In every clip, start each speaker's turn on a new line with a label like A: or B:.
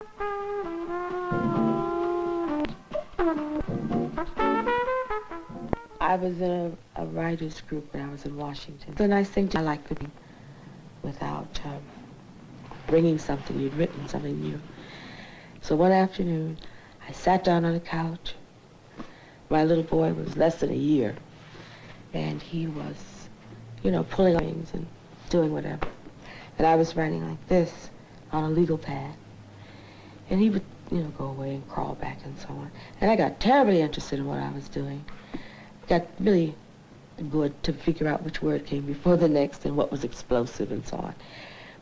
A: I was in a writer's group when I was in Washington. The nice thing, I like to be without bringing something you'd written, something new. So one afternoon, I sat down on a couch. My little boy was less than a year, and he was, you know, pulling things and doing whatever. And I was writing like this on a legal pad. And he would, you know, go away and crawl back and so on. And I got terribly interested in what I was doing. Got really good to figure out which word came before the next and what was explosive and so on.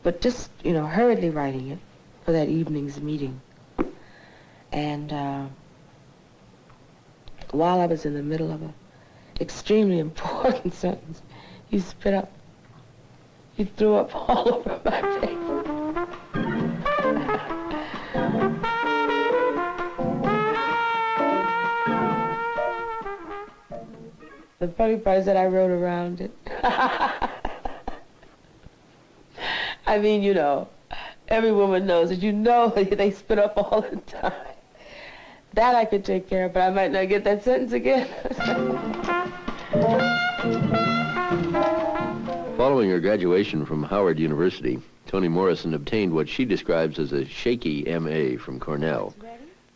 A: But just, you know, hurriedly writing it for that evening's meeting. And while I was in the middle of an extremely important sentence, he spit up. He threw up all over my face. The funny part is that I wrote around it. I mean, you know, every woman knows that, you know, they spit up all the time. That I could take care of, but I might not get that sentence again.
B: Following her graduation from Howard University, Toni Morrison obtained what she describes as a shaky M.A. from Cornell.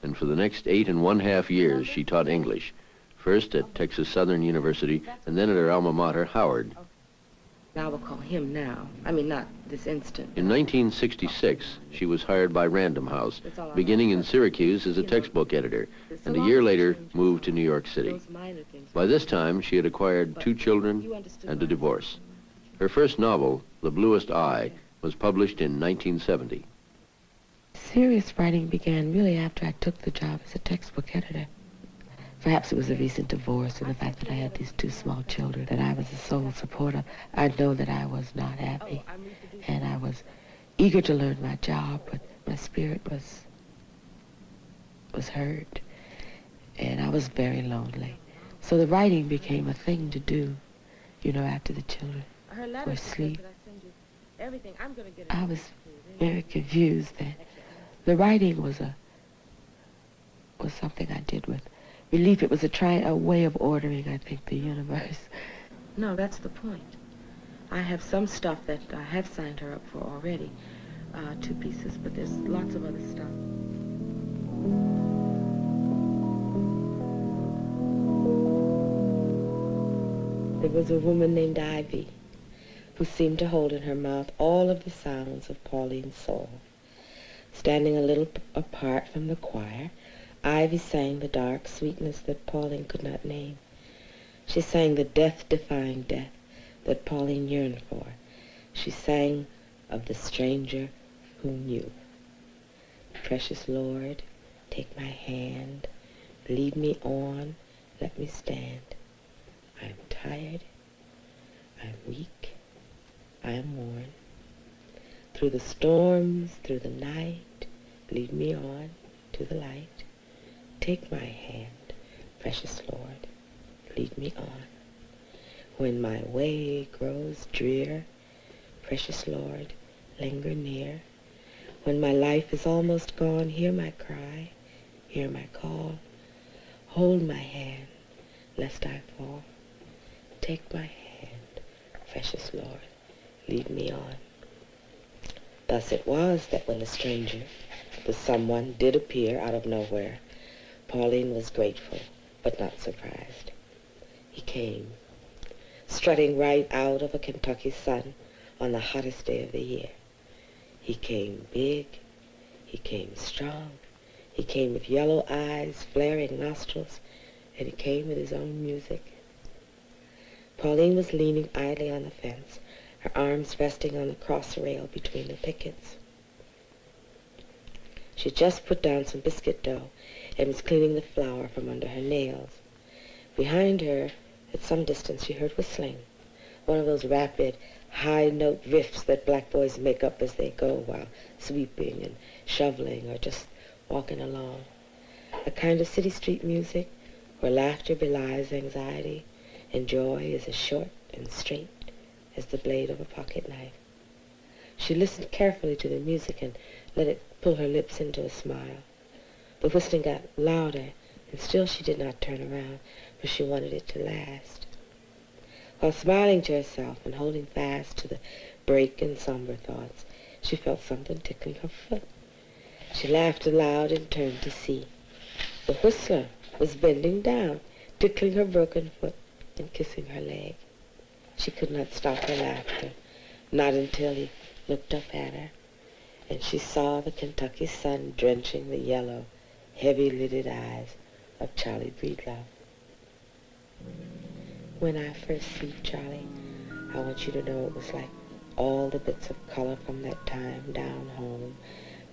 B: And for the next 8½ years, she taught English. First at Texas Southern University, and then at her alma mater, Howard.
A: I will call him now. I mean, not this instant.
B: In 1966, she was hired by Random House, beginning in Syracuse as a textbook editor, and a year later moved to New York City. By this time, she had acquired 2 children and a divorce. Her first novel, The Bluest Eye, was published in 1970.
A: Serious writing began really after I took the job as a textbook editor. Perhaps it was a recent divorce and the fact that I had these 2 small children that I was the sole supporter. I know that I was not happy, and I was eager to learn my job, but my spirit was hurt, and I was very lonely. So the writing became a thing to do, you know, after the children were asleep. I was very confused that the writing was something I did with relief. It was a way of ordering, I think, the universe. No, that's the point. I have some stuff that I have signed her up for already, 2 pieces, but there's lots of other stuff. There was a woman named Ivy who seemed to hold in her mouth all of the sounds of Pauline's soul. Standing a little apart from the choir, Ivy sang the dark sweetness that Pauline could not name. She sang the death-defying death that Pauline yearned for. She sang of the stranger who knew. Precious Lord, take my hand, lead me on, let me stand. I am tired, I am weak, I am worn. Through the storms, through the night, lead me on to the light. Take my hand, precious Lord, lead me on. When my way grows drear, precious Lord, linger near. When my life is almost gone, hear my cry, hear my call. Hold my hand, lest I fall. Take my hand, precious Lord, lead me on. Thus it was that when the stranger, the someone, did appear out of nowhere, Pauline was grateful, but not surprised. He came, strutting right out of a Kentucky sun on the hottest day of the year. He came big, he came strong, he came with yellow eyes, flaring nostrils, and he came with his own music. Pauline was leaning idly on the fence, her arms resting on the cross rail between the pickets. She just put down some biscuit dough and was cleaning the flour from under her nails. Behind her, at some distance, she heard whistling, one of those rapid, high-note riffs that black boys make up as they go while sweeping and shoveling or just walking along. A kind of city street music where laughter belies anxiety and joy is as short and straight as the blade of a pocket knife. She listened carefully to the music and let it pull her lips into a smile. The whistling got louder, and still she did not turn around, for she wanted it to last. While smiling to herself and holding fast to the break in somber thoughts, she felt something tickling her foot. She laughed aloud and turned to see. The whistler was bending down, tickling her broken foot and kissing her leg. She could not stop her laughter, not until he looked up at her, and she saw the Kentucky sun drenching the yellow, heavy-lidded eyes of Charlie Breedlove. When I first see Charlie, I want you to know it was like all the bits of color from that time down home,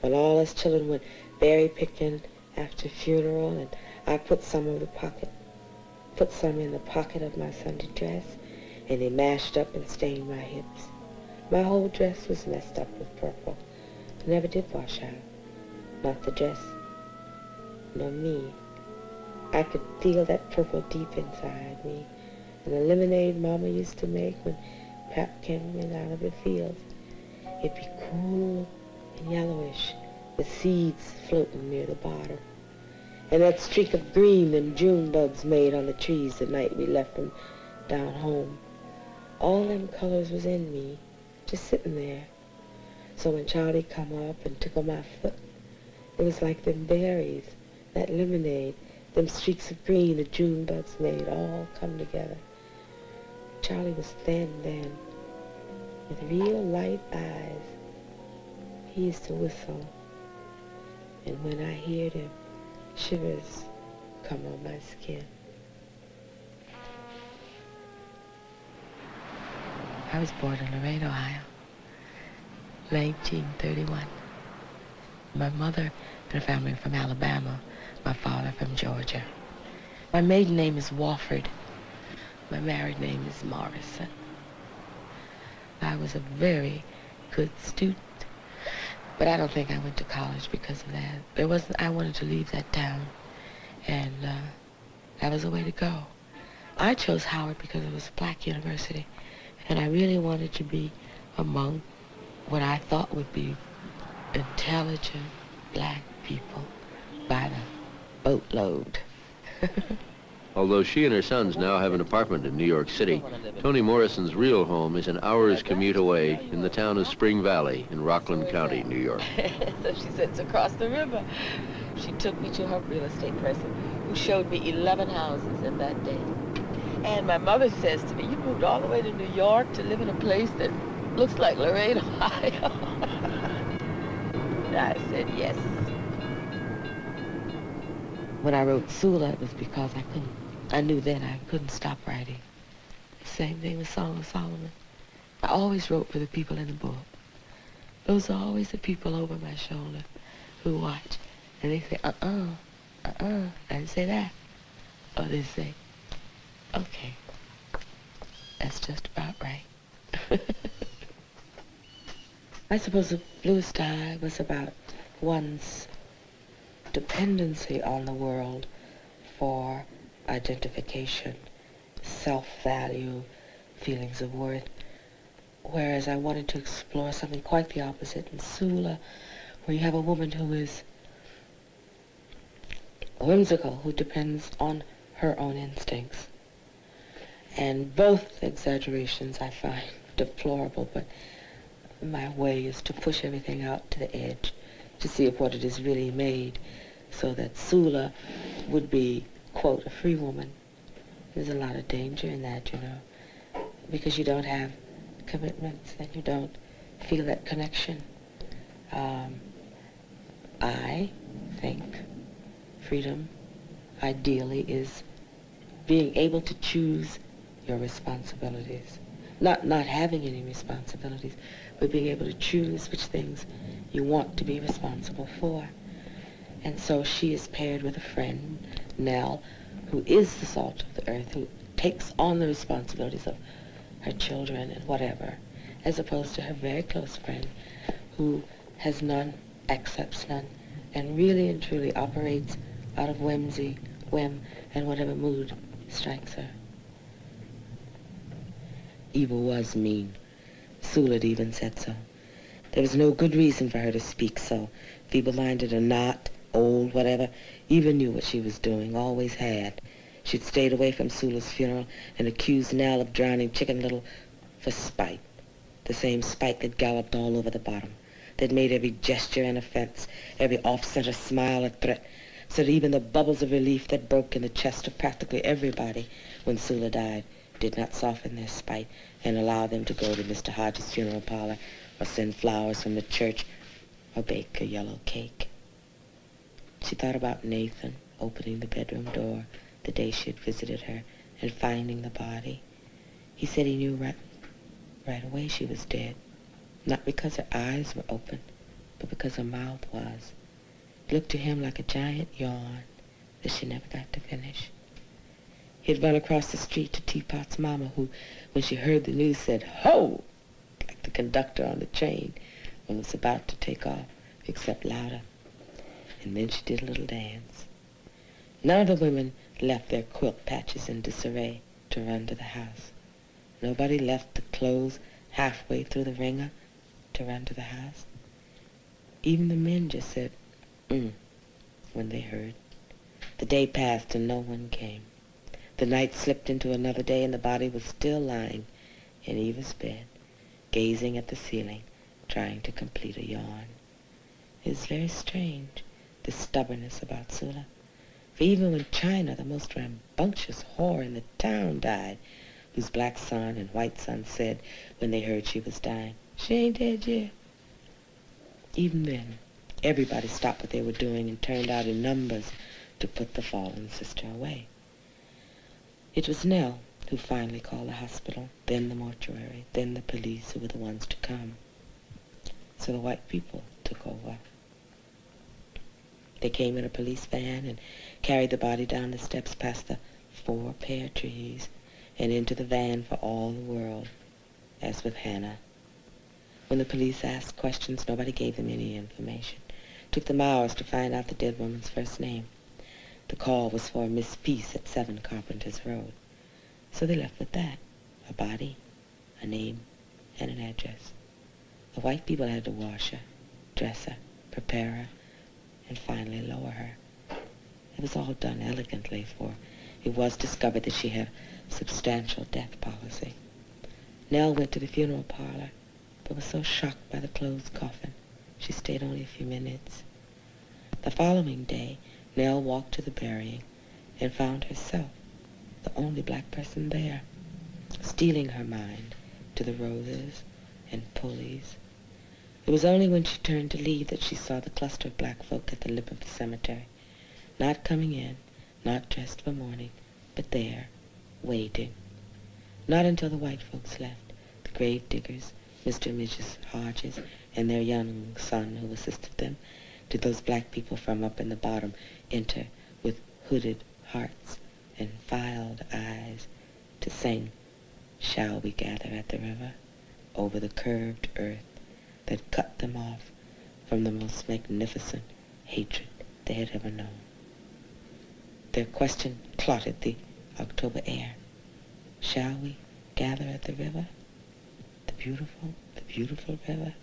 A: when all us children went berry picking after funeral, and I put some in the pocket of my Sunday dress, and they mashed up and stained my hips. My whole dress was messed up with purple. It never did wash out. Not the dress, nor me. I could feel that purple deep inside me, and the lemonade Mama used to make when Pap came in out of the fields. It'd be cool and yellowish, with seeds floating near the bottom. And that streak of green them June bugs made on the trees the night we left them down home. All them colors was in me, just sitting there. So when Charlie come up and took on my foot, it was like them berries, that lemonade, them streaks of green the June bugs made, all come together. Charlie was thin then, with real light eyes. He used to whistle, and when I heard him, shivers come on my skin. I was born in Lorain, Ohio, 1931. My mother and a family from Alabama, my father from Georgia. My maiden name is Wofford. My married name is Morrison. I was a very good student, but I don't think I went to college because of that. I wanted to leave that town, and that was the way to go. I chose Howard because it was a black university, and I really wanted to be among what I thought would be intelligent black people by the boatload.
B: Although she and her sons now have an apartment in New York City, Toni Morrison's real home is an hour's commute away in the town of Spring Valley in Rockland County, New York.
A: So she sits across the river. She took me to her real estate person, who showed me 11 houses in that day. And my mother says to me, "You moved all the way to New York to live in a place that looks like Lorain, Ohio." And I said, yes. When I wrote Sula, it was because I knew then I couldn't stop writing. Same thing with Song of Solomon. I always wrote for the people in the book. Those are always the people over my shoulder who watch. And they say, I didn't say that. Or they say, okay, that's just about right. I suppose the Blue Sky was about one's dependency on the world for identification, self-value, feelings of worth, whereas I wanted to explore something quite the opposite in Sula, where you have a woman who is whimsical, who depends on her own instincts. And both exaggerations I find deplorable, but my way is to push everything out to the edge to see if what it is really made, so that Sula would be, quote, a free woman. There's a lot of danger in that, you know, because you don't have commitments and you don't feel that connection. I think freedom, ideally, is being able to choose your responsibilities. Not having any responsibilities, but being able to choose which things you want to be responsible for. And so she is paired with a friend, Nell, who is the salt of the earth, who takes on the responsibilities of her children and whatever, as opposed to her very close friend, who has none, accepts none, and really and truly operates out of whim, and whatever mood strikes her. Eva was mean. Sula even said so. There was no good reason for her to speak so feeble-minded or not, old, whatever, even knew what she was doing, always had. She'd stayed away from Sula's funeral and accused Nell of drowning Chicken Little for spite. The same spite that galloped all over the bottom, that made every gesture an offense, every off-center smile a threat, so that even the bubbles of relief that broke in the chest of practically everybody when Sula died did not soften their spite and allow them to go to Mr. Hodges' funeral parlor or send flowers from the church or bake a yellow cake. She thought about Nathan opening the bedroom door the day she had visited her and finding the body. He said he knew right away she was dead, not because her eyes were open, but because her mouth was. It looked to him like a giant yawn that she never got to finish. He had run across the street to Teapot's mama, who, when she heard the news, said, "Ho!" like the conductor on the train when it was about to take off, except louder. And then she did a little dance. None of the women left their quilt patches in disarray to run to the house. Nobody left the clothes halfway through the ringer to run to the house. Even the men just said, when they heard. The day passed and no one came. The night slipped into another day and the body was still lying in Eva's bed, gazing at the ceiling, trying to complete a yawn. It was very strange, this stubbornness about Sula. For even when China, the most rambunctious whore in the town, died, whose black son and white son said when they heard she was dying, "She ain't dead yet." Even then, everybody stopped what they were doing and turned out in numbers to put the fallen sister away. It was Nell who finally called the hospital, then the mortuary, then the police, who were the ones to come. So the white people took over. They came in a police van and carried the body down the steps past the 4 pear trees and into the van for all the world, as with Hannah. When the police asked questions, nobody gave them any information. It took them hours to find out the dead woman's first name. The call was for Miss Peace at 7 Carpenter's Road. So they left with that, a body, a name, and an address. The white people had to wash her, dress her, prepare her, and finally lower her. It was all done elegantly, for it was discovered that she had a substantial death policy. Nell went to the funeral parlor, but was so shocked by the closed coffin, she stayed only a few minutes. The following day, Nell walked to the burying and found herself the only black person there, steeling her mind to the roses and pulleys. It was only when she turned to leave that she saw the cluster of black folk at the lip of the cemetery, not coming in, not dressed for mourning, but there, waiting. Not until the white folks left, the grave diggers, Mr. and Mrs. Hodges, and their young son who assisted them, did those black people from up in the bottom enter with hooded hearts and filed eyes to sing, "Shall we gather at the river?" over the curved earth that cut them off from the most magnificent hatred they had ever known. Their question clotted the October air. Shall we gather at the river? The beautiful river?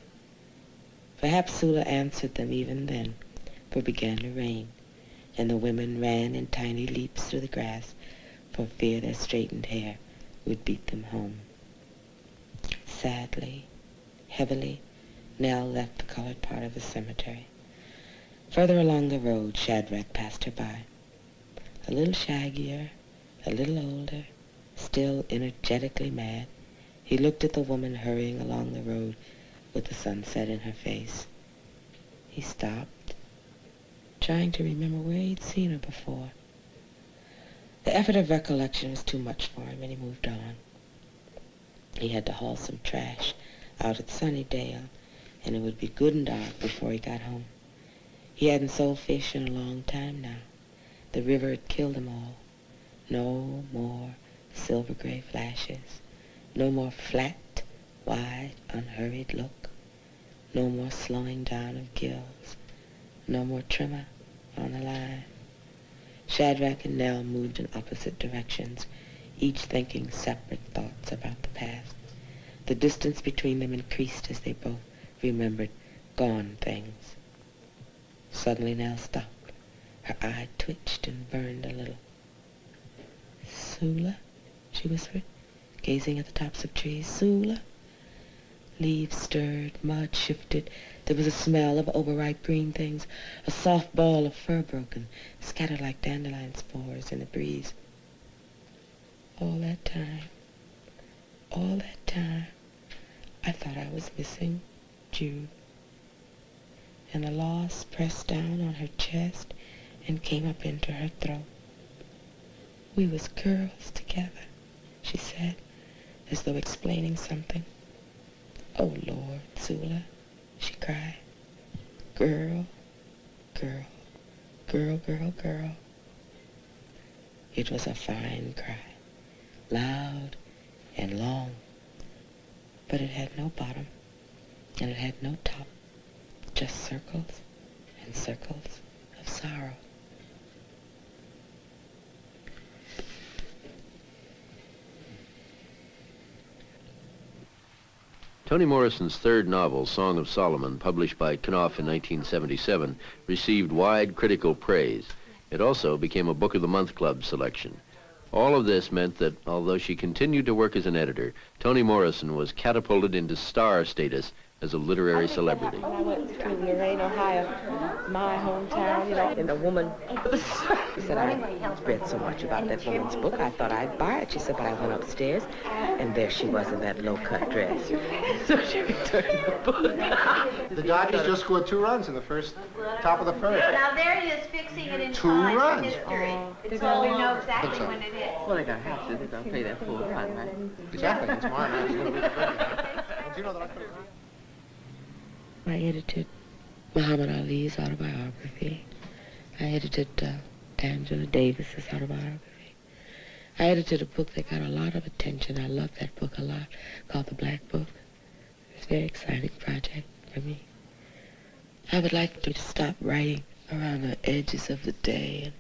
A: Perhaps Sula answered them even then, for it began to rain, and the women ran in tiny leaps through the grass for fear their straightened hair would beat them home. Sadly, heavily, Nell left the colored part of the cemetery. Further along the road, Shadrach passed her by. A little shaggier, a little older, still energetically mad, he looked at the woman hurrying along the road with the sunset in her face. He stopped, trying to remember where he'd seen her before. The effort of recollection was too much for him, and he moved on. He had to haul some trash out at Sunnydale, and it would be good and dark before he got home. He hadn't sold fish in a long time now. The river had killed them all. No more silver gray flashes. No more flat, wide, unhurried look. No more slowing down of gills. No more trimmer on the line. Shadrach and Nell moved in opposite directions, each thinking separate thoughts about the past. The distance between them increased as they both remembered gone things. Suddenly Nell stopped. Her eye twitched and burned a little. "Sula," she whispered, gazing at the tops of trees. "Sula." Leaves stirred, mud shifted. There was a smell of overripe green things, a soft ball of fur broken, scattered like dandelion spores in the breeze. All that time, I thought I was missing Jude. And the loss pressed down on her chest and came up into her throat. "We was girls together," she said, as though explaining something. "Oh, Lord, Sula," she cried. "Girl, girl, girl, girl, girl." It was a fine cry, loud and long, but it had no bottom, and it had no top, just circles and circles of sorrow.
B: Toni Morrison's third novel, Song of Solomon, published by Knopf in 1977, received wide critical praise. It also became a Book of the Month Club selection. All of this meant that, although she continued to work as an editor, Toni Morrison was catapulted into star status as a literary celebrity.
A: I went to Lorain, Ohio, my hometown, you know, and a woman said, "I read so much about that woman's book, I thought I'd buy it." She said, but I went upstairs, and there she was in that low-cut dress. So she returned the book.
C: The Dodgers just scored 2 runs in the top of the first.
D: Now there he is fixing it in
C: 2
D: time for
C: runs.
D: history. So we know exactly when it is.
E: Well, they're going to have to. They're going to play that full time, right?
C: Exactly, it's tomorrow night. It's gonna be the Did you know that I could have...
A: I edited Muhammad Ali's autobiography. I edited Angela Davis's autobiography. I edited a book that got a lot of attention. I love that book a lot, called The Black Book. It's a very exciting project for me. I would like to stop writing around the edges of the day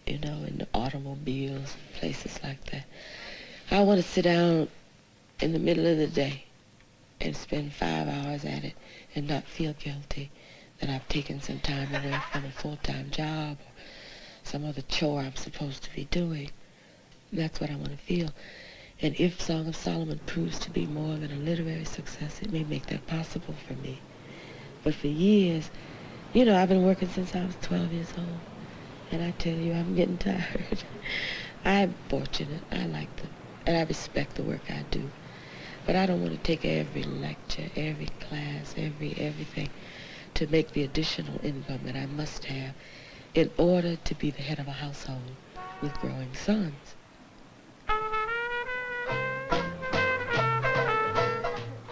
A: and, you know, in the automobiles and places like that. I want to sit down in the middle of the day and spend 5 hours at it and not feel guilty that I've taken some time away from a full-time job or some other chore I'm supposed to be doing. That's what I want to feel. And if Song of Solomon proves to be more than a literary success, it may make that possible for me. But for years, you know, I've been working since I was 12 years old. And I tell you, I'm getting tired. I'm fortunate. I like them. And I respect the work I do. But I don't want to take every lecture, every class, everything to make the additional income that I must have in order to be the head of a household with growing sons.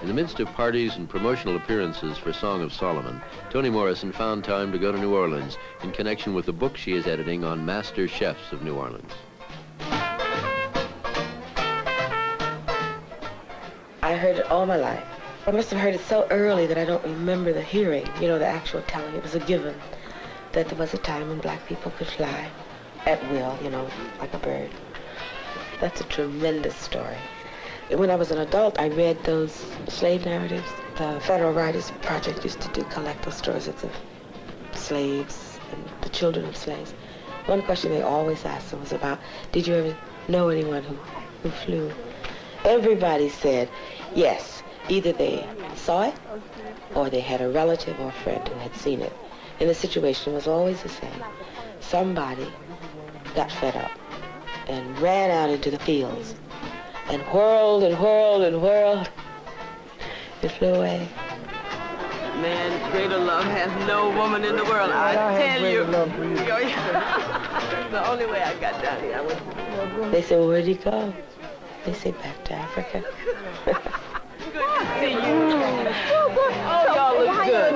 B: In the midst of parties and promotional appearances for Song of Solomon, Toni Morrison found time to go to New Orleans in connection with the book she is editing on master chefs of New Orleans.
A: I heard it all my life. I must have heard it so early that I don't remember the hearing, you know, the actual telling. It was a given that there was a time when black people could fly at will, you know, like a bird. That's a tremendous story. When I was an adult, I read those slave narratives. The Federal Writers Project used to collect those stories of the slaves and the children of slaves. One question they always asked them was about, did you ever know anyone who flew? Everybody said, yes, either they saw it or they had a relative or a friend who had seen it. And the situation was always the same. Somebody got fed up and ran out into the fields and whirled and whirled and whirled. It flew away.
E: Man, greater love has no woman in the world. I tell you. The only way I got down here, I went.
A: They said, well, where'd he go? They say back to Africa.
E: Good to see you. Oh, y'all look good.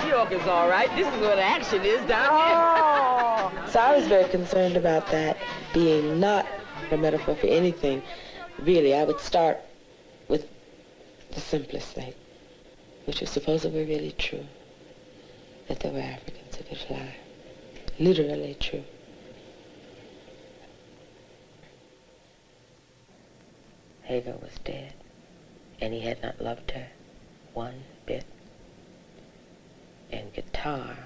E: New York is all right. This is where the action is down here.
A: So I was very concerned about that being not a metaphor for anything. Really, I would start with the simplest thing, which was supposedly really true, that there were Africans who could fly. Literally true. Hagar was dead, and he had not loved her one bit. And guitar guitar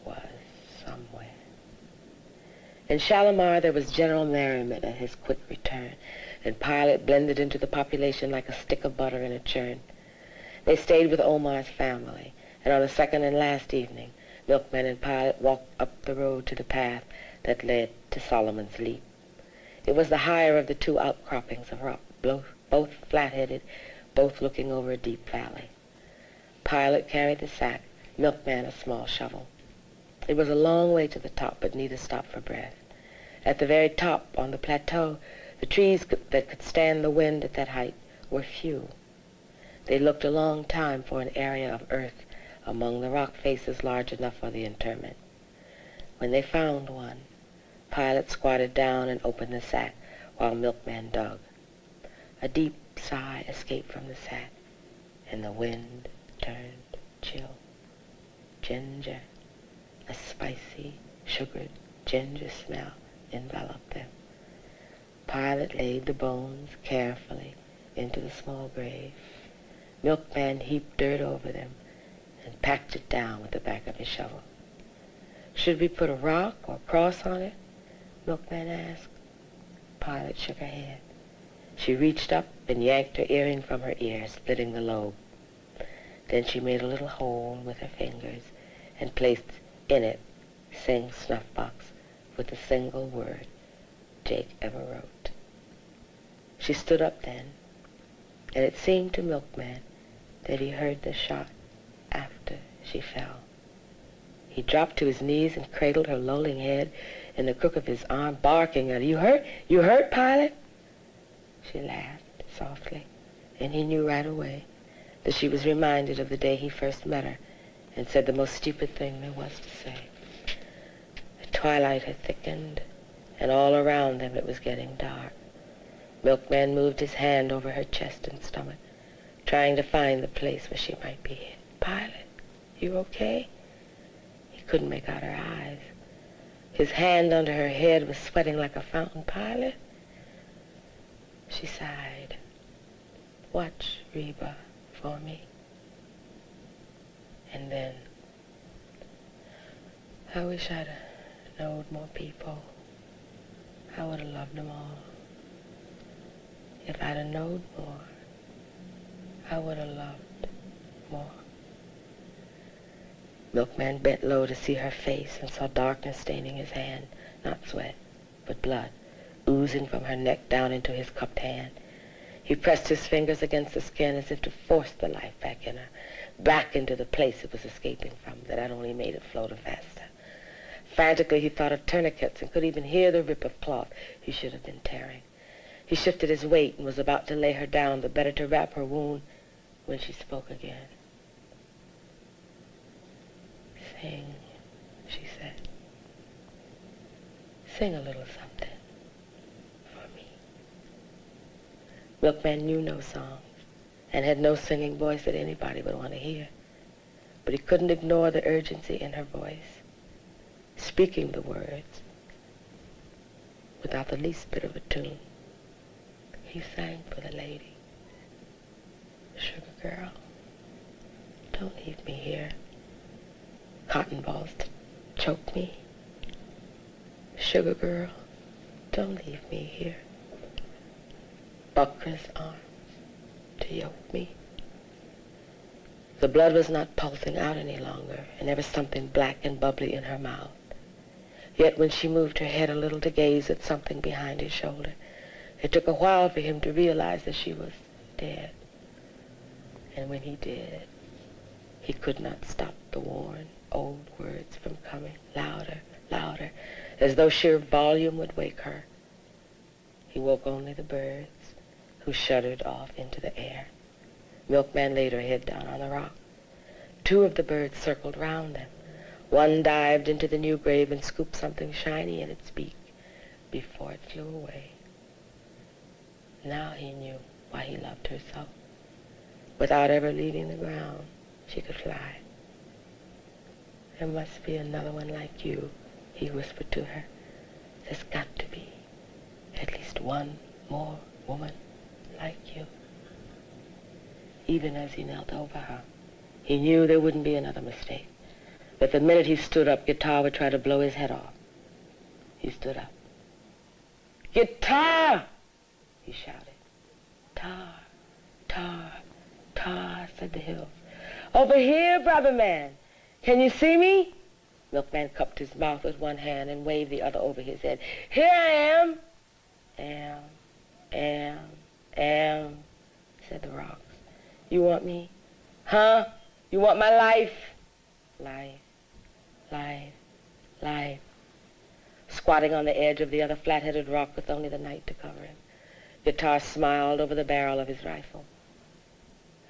A: was somewhere. In Shalimar, there was general merriment at his quick return, and Pilot blended into the population like a stick of butter in a churn. They stayed with Omar's family, and on the second and last evening, Milkman and Pilot walked up the road to the path that led to Solomon's Leap. It was the higher of the two outcroppings of rock, both flat-headed, both looking over a deep valley. Pilot carried the sack, Milkman a small shovel. It was a long way to the top, but neither stopped for breath. At the very top, on the plateau, the trees that could stand the wind at that height were few. They looked a long time for an area of earth among the rock faces large enough for the interment. When they found one, Pilot squatted down and opened the sack while Milkman dug. A deep sigh escaped from the sack, and the wind turned chill. Ginger, a spicy, sugared ginger smell enveloped them. Pilot laid the bones carefully into the small grave. Milkman heaped dirt over them and packed it down with the back of his shovel. Should we put a rock or cross on it? Milkman asked. Pilot shook her head. She reached up and yanked her earring from her ear, splitting the lobe. Then she made a little hole with her fingers and placed in it Singh's snuff box with a single word Jake ever wrote. She stood up then, and it seemed to Milkman that he heard the shot after she fell. He dropped to his knees and cradled her lolling head in the crook of his arm, barking at her. You hurt? You hurt, Pilot? She laughed softly, and he knew right away that she was reminded of the day he first met her and said the most stupid thing there was to say. The twilight had thickened, and all around them it was getting dark. Milkman moved his hand over her chest and stomach, trying to find the place where she might be hit. Pilot, you okay? He couldn't make out her eyes. His hand under her head was sweating like a fountain. Pilot? She sighed. Watch Reba for me. And then, I wish I'd knowed more people. I would have loved them all. If I'd have knowed more, I would have loved more. Milkman bent low to see her face and saw darkness staining his hand, not sweat, but blood, oozing from her neck down into his cupped hand. He pressed his fingers against the skin as if to force the life back in her, back into the place it was escaping from, that had only made it flow the faster. Frantically, he thought of tourniquets and could even hear the rip of cloth he should have been tearing. He shifted his weight and was about to lay her down, the better to wrap her wound, when she spoke again. Sing, she said. Sing a little something for me. Milkman knew no songs and had no singing voice that anybody would want to hear, but he couldn't ignore the urgency in her voice, speaking the words without the least bit of a tune. He sang for the lady. Sugar girl, don't leave me here. Cotton balls to choke me. Sugar girl, don't leave me here. Buckra's arms to yoke me. The blood was not pulsing out any longer, and there was something black and bubbly in her mouth. Yet when she moved her head a little to gaze at something behind his shoulder, it took a while for him to realize that she was dead. And when he did, he could not stop the worn, old words from coming louder, louder, as though sheer volume would wake her. He woke only the birds, who shuddered off into the air. Milkman laid her head down on the rock. Two of the birds circled round them. One dived into the new grave and scooped something shiny in its beak before it flew away. Now he knew why he loved her so. Without ever leaving the ground, she could fly. There must be another one like you, he whispered to her. There's got to be at least one more woman like you. Even as he knelt over her, he knew there wouldn't be another mistake. that the minute he stood up, Guitar would try to blow his head off. He stood up. "Guitar!" he shouted. "Tar, tar, tar," said the hills. "Over here, brother man. Can you see me?" Milkman cupped his mouth with one hand and waved the other over his head. "Here I am." Am, said the rocks. "You want me? Huh? You want my life?" Life, life, life. Squatting on the edge of the other flat-headed rock with only the night to cover him, Guitar smiled over the barrel of his rifle.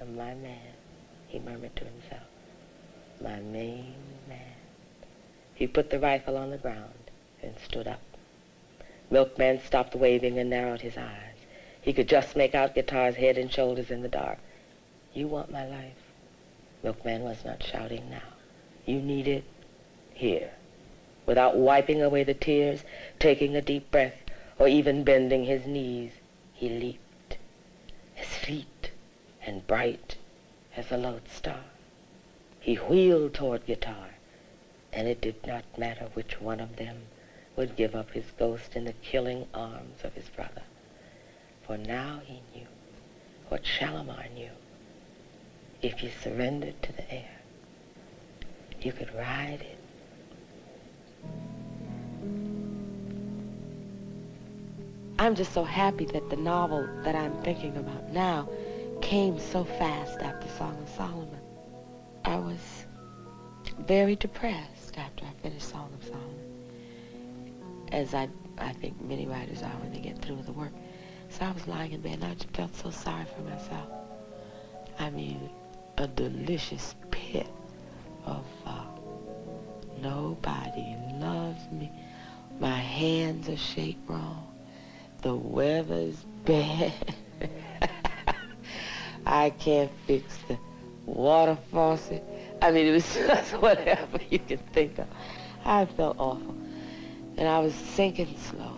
A: "And my man," he murmured to himself. "My main man." He put the rifle on the ground and stood up. Milkman stopped waving and narrowed his eyes. He could just make out Guitar's head and shoulders in the dark. "You want my life?" Milkman was not shouting now. "You need it? Here." Without wiping away the tears, taking a deep breath, or even bending his knees, he leaped, as fleet and bright as a lodestar. He wheeled toward Guitar, and it did not matter which one of them would give up his ghost in the killing arms of his brother. For now he knew what Shalimar knew. If you surrendered to the air, you could ride it. I'm just so happy that the novel that I'm thinking about now came so fast after Song of Solomon. I was very depressed after I finished Song of Solomon, as I think many writers are when they get through with the work. So I was lying in bed and I just felt so sorry for myself. I mean, a delicious pit of nobody loves me. My hands are shaped wrong. The weather's bad. I can't fix the water faucet. I mean, it was just whatever you could think of. I felt awful. And I was sinking slow.